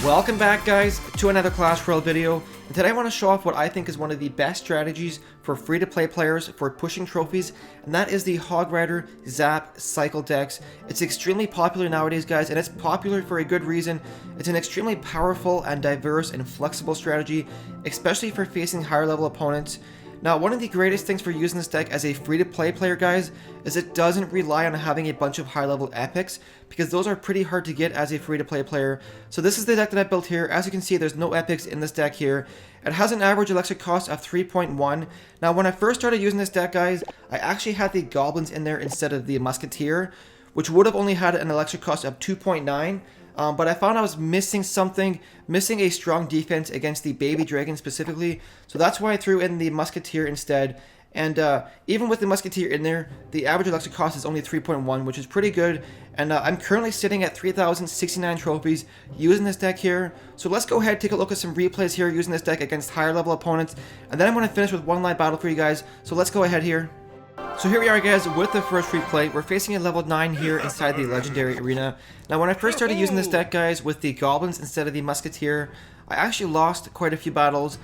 Welcome back, guys, to another Clash Royale video, and today I want to show off what I think is one of the best strategies for free-to-play players for pushing trophies, and that is the Hog Rider Zap cycle decks. It's extremely popular nowadays, guys, and it's popular for a good reason. It's an extremely powerful and diverse and flexible strategy, especially for facing higher level opponents. Now, one of the greatest things for using this deck as a free-to-play player, guys, is it doesn't rely on having a bunch of high-level epics, because those are pretty hard to get as a free-to-play player. So this is the deck that I built here. As you can see, there's no epics in this deck here. It has an average elixir cost of 3.1. Now, when I first started using this deck, guys, I actually had the goblins in there instead of the musketeer, which would have only had an elixir cost of 2.9. But I found I was missing something, missing a strong defense against the baby dragon specifically. So that's why I threw in the musketeer instead. And even with the musketeer in there, the average elixir cost is only 3.1, which is pretty good. And I'm currently sitting at 3,069 trophies using this deck here. So let's go ahead and take a look at some replays here using this deck against higher level opponents. And then I'm going to finish with one live battle for you guys. So let's go ahead here. So here we are, guys, with the first replay. We're facing a level 9 here inside the legendary arena. Now, when I first started using this deck, guys, with the goblins instead of the musketeer, I actually lost quite a few battles.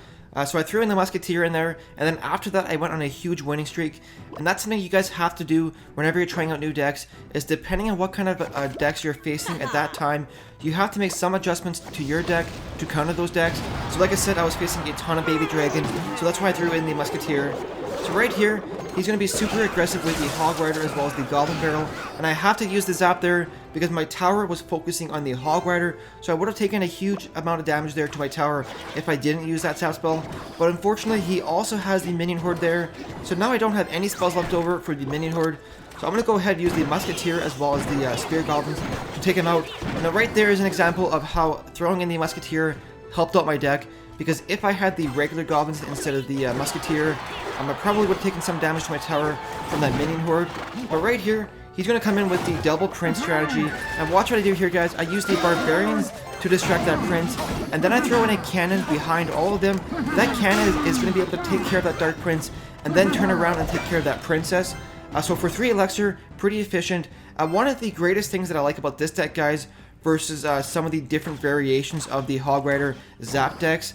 So I threw in the musketeer in there, and then after that I went on a huge winning streak. And that's something you guys have to do whenever you're trying out new decks, is depending on what kind of decks you're facing at that time, you have to make some adjustments to your deck to counter those decks. So like I said, I was facing a ton of baby dragons, so that's why I threw in the musketeer. So right here, he's going to be super aggressive with the Hog Rider as well as the Goblin Barrel, and I have to use the Zap there because my tower was focusing on the Hog Rider, so I would have taken a huge amount of damage there to my tower if I didn't use that Zap spell. But unfortunately, he also has the Minion Horde there, so now I don't have any spells left over for the Minion Horde. So I'm going to go ahead and use the Musketeer as well as the Spear Goblins to take him out. Now right there is an example of how throwing in the Musketeer helped out my deck, because if I had the regular goblins instead of the musketeer, I probably would have taken some damage to my tower from that minion horde. But right here, he's going to come in with the double prince strategy. And watch what I do here, guys. I use the barbarians to distract that prince, and then I throw in a cannon behind all of them. That cannon is going to be able to take care of that dark prince, and then turn around and take care of that princess. So for 3 elixir, pretty efficient. One of the greatest things that I like about this deck, guys, versus some of the different variations of the Hog Rider Zap decks,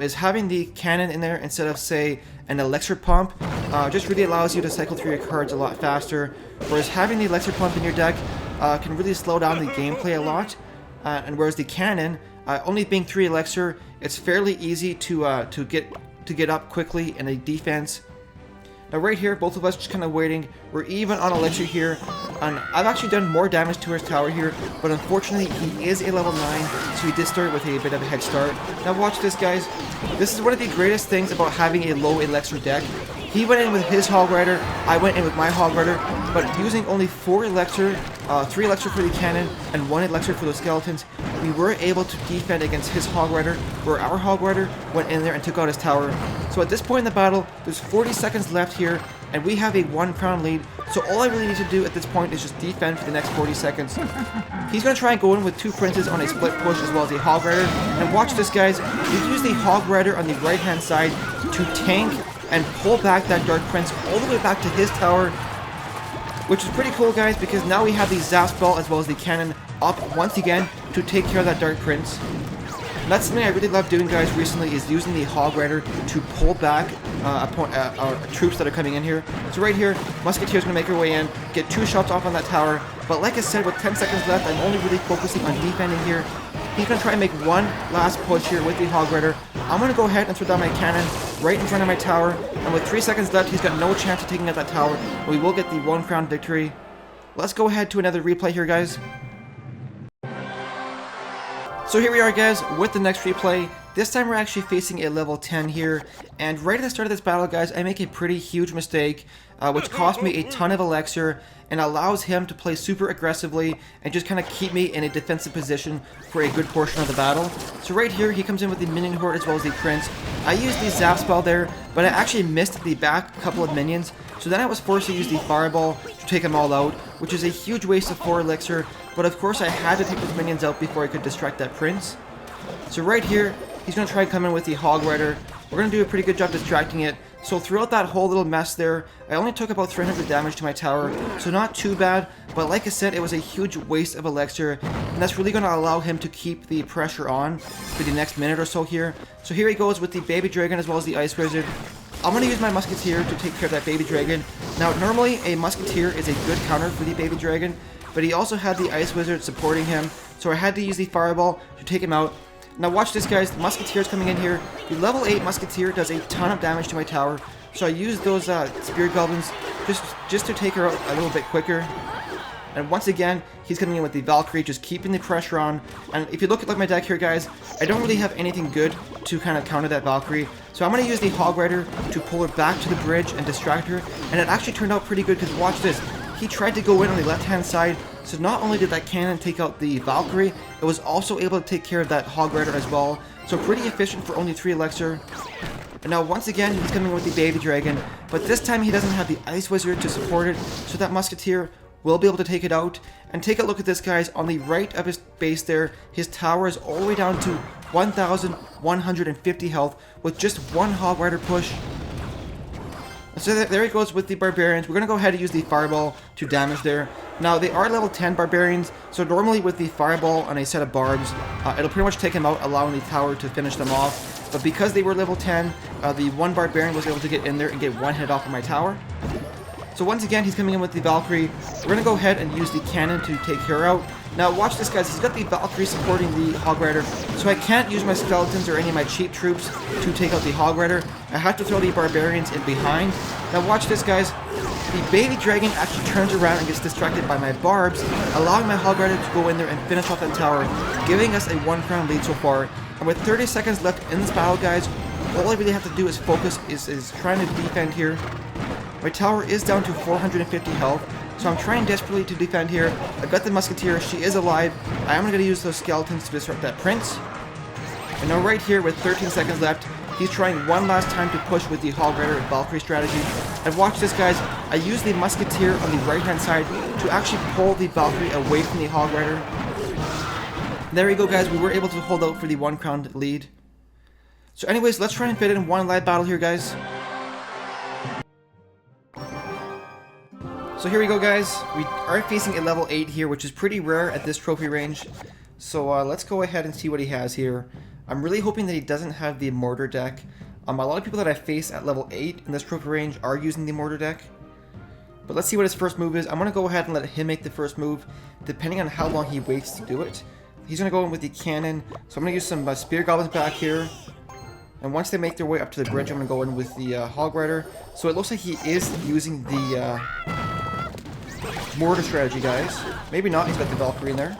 is having the cannon in there instead of, say, an elixir pump. Just really allows you to cycle through your cards a lot faster, whereas having the elixir pump in your deck can really slow down the gameplay a lot. And whereas the cannon, only being 3 elixir, it's fairly easy to get up quickly in a defense. Now right here, both of us just kind of waiting. We're even on elixir here, and I've actually done more damage to his tower here, but unfortunately he is a level 9, so he did start with a bit of a head start. Now watch this, guys. This is one of the greatest things about having a low elixir deck. He went in with his Hog Rider, I went in with my Hog Rider, but using only 4 elixir, 3 elixir for the cannon, and 1 elixir for the skeletons, we were able to defend against his Hog Rider, where our Hog Rider went in there and took out his tower. So at this point in the battle, there's 40 seconds left here, and we have a 1 crown lead, so all I really need to do at this point is just defend for the next 40 seconds. He's going to try and go in with 2 princes on a split push as well as a Hog Rider, and watch this, guys. You use the Hog Rider on the right hand side to tank and pull back that Dark Prince all the way back to his tower, which is pretty cool, guys, because now we have the Zap spell as well as the cannon up once again to take care of that Dark Prince. And that's something I really love doing, guys, recently, is using the Hog Rider to pull back troops that are coming in here. So right here, Musketeer's going to make her way in, get 2 shots off on that tower, but like I said, with 10 seconds left, I'm only really focusing on defending here. He's going to try and make one last push here with the Hog Rider. I'm going to go ahead and throw down my cannon right in front of my tower, and with 3 seconds left, he's got no chance of taking out that tower, but we will get the 1 crown victory. Let's go ahead to another replay here, guys. So here we are, guys, with the next replay. This time we're actually facing a level 10 here, and right at the start of this battle, guys, I make a pretty huge mistake, which cost me a ton of elixir, and allows him to play super aggressively and just kind of keep me in a defensive position for a good portion of the battle. So right here, he comes in with the Minion Horde as well as the Prince. I used the Zap spell there, but I actually missed the back couple of minions, so then I was forced to use the Fireball to take them all out, which is a huge waste of 4 elixir, but of course I had to take those minions out before I could distract that Prince. So right here, he's going to try and come in with the Hog Rider. We're going to do a pretty good job distracting it, So throughout that whole little mess there, I only took about 300 damage to my tower, so not too bad, but like I said, it was a huge waste of elixir, and that's really going to allow him to keep the pressure on for the next minute or so here. So here he goes with the baby dragon as well as the ice wizard. I'm going to use my musketeer to take care of that baby dragon. Now normally a musketeer is a good counter for the baby dragon, but he also had the ice wizard supporting him, so I had to use the fireball to take him out. Now watch this, guys. The musketeer's coming in here. The level 8 musketeer does a ton of damage to my tower, so I used those spear goblins just to take her out a little bit quicker. And once again, he's coming in with the Valkyrie, just keeping the pressure on. And if you look at my deck here, guys, I don't really have anything good to kind of counter that Valkyrie. So I'm going to use the Hog Rider to pull her back to the bridge and distract her. And it actually turned out pretty good, because watch this. He tried to go in on the left-hand side, so not only did that cannon take out the Valkyrie, it was also able to take care of that Hog Rider as well. So pretty efficient for only 3 elixir. And now once again, he's coming with the baby dragon, but this time he doesn't have the ice wizard to support it, so that musketeer will be able to take it out. And take a look at this, guys. On the right of his base there, his tower is all the way down to 1,150 health with just 1 Hog Rider push. So there he goes with the barbarians. We're going to go ahead and use the fireball to damage there. Now they are level 10 barbarians, so normally with the fireball on a set of barbs, it'll pretty much take them out, allowing the tower to finish them off. But because they were level 10, the one barbarian was able to get in there and get 1 hit off of my tower. So once again, he's coming in with the Valkyrie. We're going to go ahead and use the cannon to take her out. Now watch this, guys. He's got the Valkyrie supporting the Hog Rider, so I can't use my skeletons or any of my cheap troops to take out the Hog Rider. I have to throw the barbarians in behind. Now watch this, guys. The baby dragon actually turns around and gets distracted by my barbs, allowing my Hog Rider to go in there and finish off that tower, giving us a 1 crown lead so far. And with 30 seconds left in this battle, guys, all I really have to do is focus, is trying to defend here. My tower is down to 450 health, so I'm trying desperately to defend here. I've got the musketeer, she is alive. I am going to use those skeletons to disrupt that prince. And now right here with 13 seconds left, he's trying one last time to push with the Hog Rider Valkyrie strategy. And watch this, guys. I use the musketeer on the right hand side to actually pull the Valkyrie away from the Hog Rider. There we go, guys. We were able to hold out for the 1 crown lead. So anyways, let's try and fit in one live battle here, guys. So here we go, guys. We are facing a level 8 here, which is pretty rare at this trophy range. So let's go ahead and see what he has here. I'm really hoping that he doesn't have the mortar deck. A lot of people that I face at level 8 in this trophy range are using the mortar deck. But let's see what his first move is. I'm going to go ahead and let him make the first move, depending on how long he waits to do it. He's going to go in with the cannon, so I'm going to use some spear goblins back here. And once they make their way up to the bridge, I'm going to go in with the Hog Rider. So it looks like he is using the mortar strategy, guys. Maybe not, he's got the Valkyrie in there.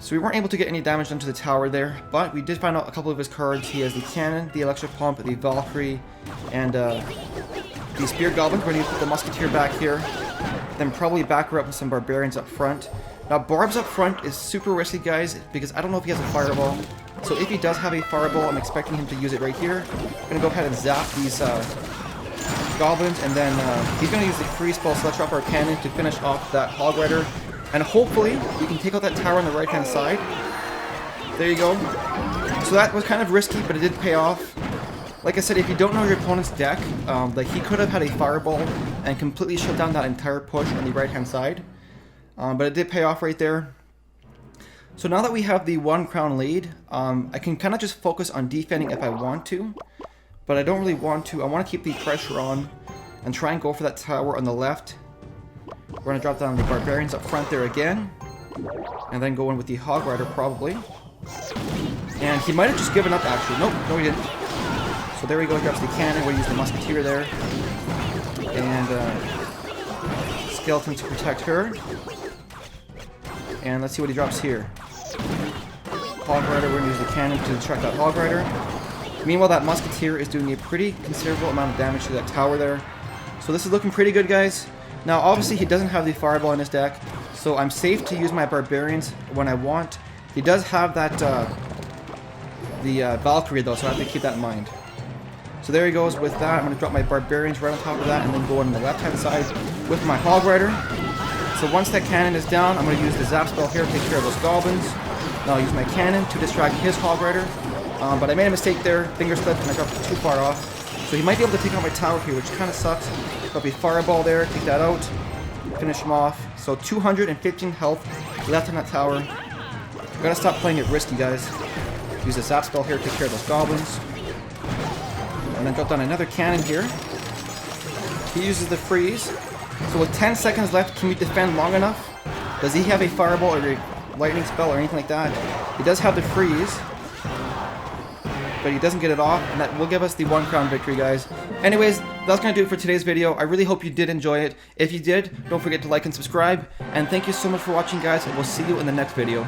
So we weren't able to get any damage done to the tower there, but we did find out a couple of his cards. He has the cannon, the electric pump, the Valkyrie, and the spear goblin. We're going to put the musketeer back here, then probably back her up with some barbarians up front. Now barbs up front is super risky, guys, because I don't know if he has a fireball. So if he does have a fireball, I'm expecting him to use it right here. I'm going to go ahead and zap these goblins, and then he's going to use the free spell, so let's drop our cannon to finish off that Hog Rider. And hopefully, we can take out that tower on the right-hand side. There you go. So that was kind of risky, but it did pay off. Like I said, if you don't know your opponent's deck, like he could have had a fireball and completely shut down that entire push on the right-hand side. But it did pay off right there. So now that we have the 1 crown lead, I can kind of just focus on defending if I want to. But I don't really want to. I want to keep the pressure on and try and go for that tower on the left. We're going to drop down the barbarians up front there again. And then go in with the Hog Rider probably. And he might have just given up actually. Nope, no he didn't. So there we go, he drops the cannon. We'll use the musketeer there. And skeleton to protect her. And let's see what he drops here. Hog Rider, we're going to use the cannon to distract that Hog Rider. Meanwhile, that musketeer is doing a pretty considerable amount of damage to that tower there. So this is looking pretty good, guys. Now, obviously, he doesn't have the fireball in his deck, so I'm safe to use my barbarians when I want. He does have that, the Valkyrie, though, so I have to keep that in mind. So there he goes with that. I'm going to drop my barbarians right on top of that, and then go on the left-hand side with my Hog Rider. So once that cannon is down, I'm going to use the Zap spell here to take care of those goblins. Now I'll use my cannon to distract his Hog Rider. But I made a mistake there. Finger slipped and I got too far off. So he might be able to take out my tower here, which kind of sucks. There'll be fireball there. Take that out. Finish him off. So 215 health left on that tower. I'm gonna stop playing it risky, guys. Use the zap spell here to take care of those goblins. And then drop down another cannon here. He uses the freeze. So with 10 seconds left, can we defend long enough? Does he have a fireball or a lightning spell or anything like that? He does have the freeze, but he doesn't get it off, and that will give us the 1 crown victory, guys. Anyways, that's gonna do it for today's video. I really hope you did enjoy it. If you did, don't forget to like and subscribe. And thank you so much for watching, guys, and we'll see you in the next video.